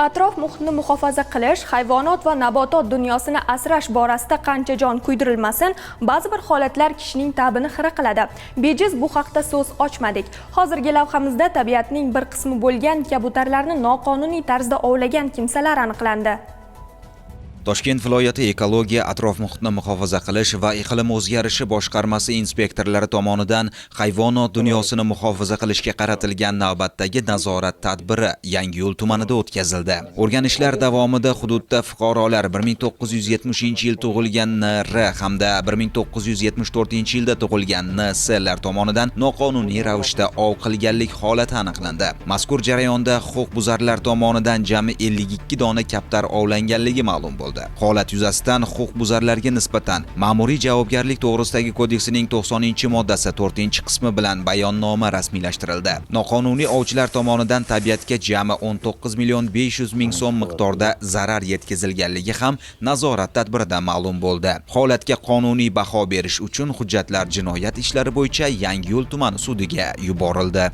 Atrof muhitni muhofaza qilish, hayvonot va nabotot dunyosini asrash borasida qancha jon kuydirilmasin, ba'zi bir holatlar kishining ta'bini xira qiladi. Bejiz bu haqda so'z ochmadik. Hozirgi lavhamizda tabiatning bir qismi bo'lgan kabutarlarni noqonuniy tarzda ovlagan kimsalar aniqlandi. Toshkent viloyati ekologiya, atrof muhitni muhofaza qilish va iqlim o'zgarishi boshqarmasi inspektorlari tomonidan hayvonot dunyosini muhofaza qilishga qaratilgan navbatdagi nazorat tadbiri Yangiyo'l tumanida o'tkazildi. O'rganishlar davomida hududda fuqarolar 1970-yil tug'ilgan N.R. hamda 1974-yilda tug'ilgan N.S.lar tomonidan noqonuniy ravishda ov qilganlik holati aniqlandi. Mazkur jarayonda huquqbuzarlar tomonidan jami 52 dona kaptar ovlanganligi ma'lum bo'ldi. Holat yuzasidan huquqbuzarlarga nisbatan ma'muriy javobgarlik to'g'risidagi kodeksining 90-moddasi 4-qismi bilan bayonnoma rasmiylashtirildi. Noqonuniy ovchilar tomonidan tabiatga jami 19.500.000 so'm miqdorda zarar yetkazilganligi ham nazorat tadbirida ma'lum bo'ldi. Holatga qonuniy baho berish uchun hujjatlar jinoyat ishlari bo'yicha Yangiyo'l tumani sudiga yuborildi.